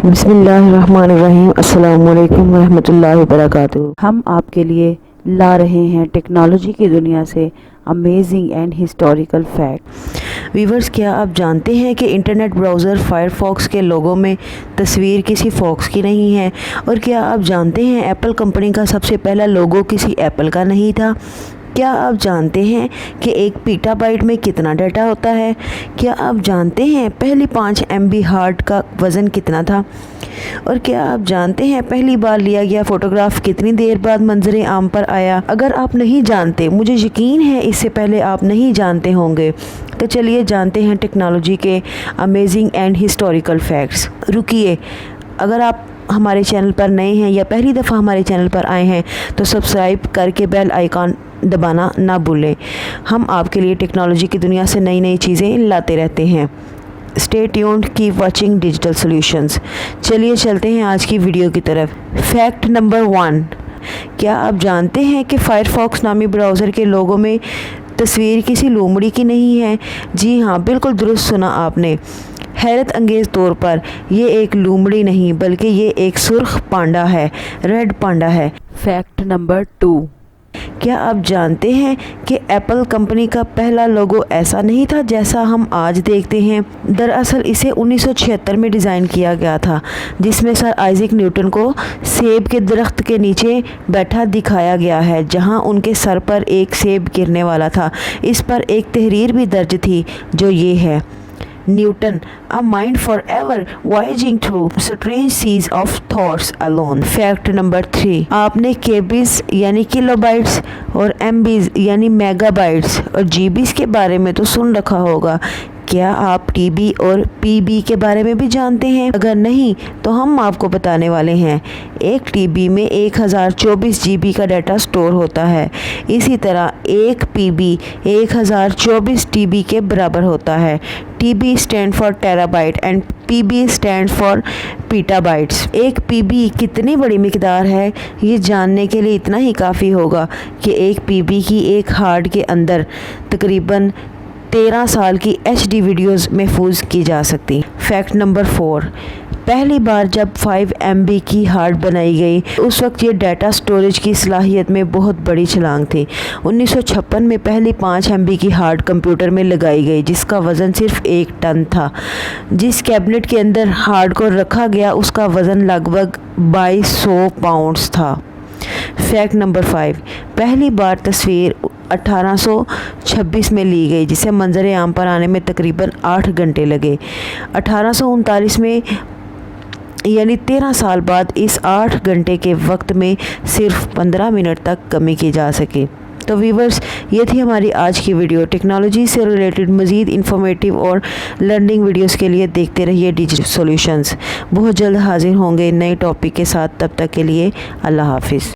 بسم اللہ الرحمن الرحیم۔ السلام علیکم ورحمۃ اللہ وبرکاتہ۔ ہم آپ کے لیے لا رہے ہیں ٹیکنالوجی کی دنیا سے amazing and historical fact. Viewers, کیا آپ جانتے ہیں کہ انٹرنیٹ براؤزر فائر فاکس کے لوگو میں تصویر کسی فاکس کی نہیں ہے؟ اور کیا آپ جانتے ہیں ایپل کمپنی کا سب سے پہلا لوگو کسی ایپل کا نہیں تھا؟ کیا آپ جانتے ہیں کہ ایک پیٹا بائٹ میں کتنا ڈیٹا ہوتا ہے؟ کیا آپ جانتے ہیں پہلی 5 MB ہارڈ کا وزن کتنا تھا؟ اور کیا آپ جانتے ہیں پہلی بار لیا گیا فوٹوگراف کتنی دیر بعد منظر عام پر آیا؟ اگر آپ نہیں جانتے، مجھے یقین ہے اس سے پہلے آپ نہیں جانتے ہوں گے، تو چلیے جانتے ہیں ٹیکنالوجی کے امیزنگ اینڈ ہسٹوریکل فیکٹس۔ رکیے، اگر آپ ہمارے چینل پر نئے ہیں یا پہلی دفعہ ہمارے چینل پر آئے ہیں تو سبسکرائب کر کے بیل آئیکن دبانا نہ بھولیں۔ ہم آپ کے لیے ٹیکنالوجی کی دنیا سے نئی نئی چیزیں لاتے رہتے ہیں۔ Stay tuned, keep watching digital solutions. چلیے چلتے ہیں آج کی ویڈیو کی طرف۔ فیکٹ نمبر 1، کیا آپ جانتے ہیں کہ فائر فاکس نامی براؤزر کے لوگو میں تصویر کسی لومڑی کی نہیں ہے؟ جی ہاں، بالکل درست سنا آپ نے۔ حیرت انگیز طور پر یہ ایک لومڑی نہیں بلکہ یہ ایک سرخ پانڈا ہے، ریڈ پانڈا ہے۔ فیکٹ نمبر 2، کیا آپ جانتے ہیں کہ ایپل کمپنی کا پہلا لوگو ایسا نہیں تھا جیسا ہم آج دیکھتے ہیں؟ دراصل اسے 1976 میں ڈیزائن کیا گیا تھا، جس میں سر آئزیک نیوٹن کو سیب کے درخت کے نیچے بیٹھا دکھایا گیا ہے، جہاں ان کے سر پر ایک سیب گرنے والا تھا۔ اس پر ایک تحریر بھی درج تھی جو یہ ہے: Newton, a mind forever voyaging through strange seas of thoughts alone۔ Fact number 3، آپ نے کیبیز یعنی کلو بائٹس اور MBs یعنی میگا بائٹس اور GBs کے بارے میں تو سن رکھا ہوگا۔ کیا آپ TB اور PB کے بارے میں بھی جانتے ہیں؟ اگر نہیں تو ہم آپ کو بتانے والے ہیں۔ ایک TB میں 1024 GB کا ڈیٹا سٹور ہوتا ہے، اسی طرح ایک PB 1024 TB کے برابر ہوتا ہے۔ TB stand for terabyte and PB stand for petabytes. ایک PB کتنی بڑی مقدار ہے، یہ جاننے کے لیے اتنا ہی کافی ہوگا کہ ایک PB کی ایک ہارڈ کے اندر تقریباً 13 سال کی HD ویڈیوز محفوظ کی جا سکتی۔ فیکٹ نمبر 4، پہلی بار جب 5 MB کی ہارڈ بنائی گئی اس وقت یہ ڈیٹا سٹوریج کی صلاحیت میں بہت بڑی چھلانگ تھی۔ 1956 میں پہلی 5 MB کی ہارڈ کمپیوٹر میں لگائی گئی جس کا وزن صرف 1 ٹن تھا۔ جس کیبنٹ کے اندر ہارڈ کو رکھا گیا اس کا وزن لگ بھگ 2200 پاؤنڈز تھا۔ فیکٹ نمبر 5، پہلی بار تصویر 1826 میں لی گئی جسے منظر عام پر آنے میں تقریباً 8 گھنٹے لگے۔ 1839 میں یعنی 13 سال بعد اس 8 گھنٹے کے وقت میں صرف 15 منٹ تک کمی کی جا سکی۔ تو ویورز، یہ تھی ہماری آج کی ویڈیو۔ ٹیکنالوجی سے ریلیٹڈ مزید انفارمیٹیو اور لرننگ ویڈیوز کے لیے دیکھتے رہیے ڈیجیٹل سولوشنز۔ بہت جلد حاضر ہوں گے نئے ٹاپک کے ساتھ، تب تک کے لیے اللہ حافظ۔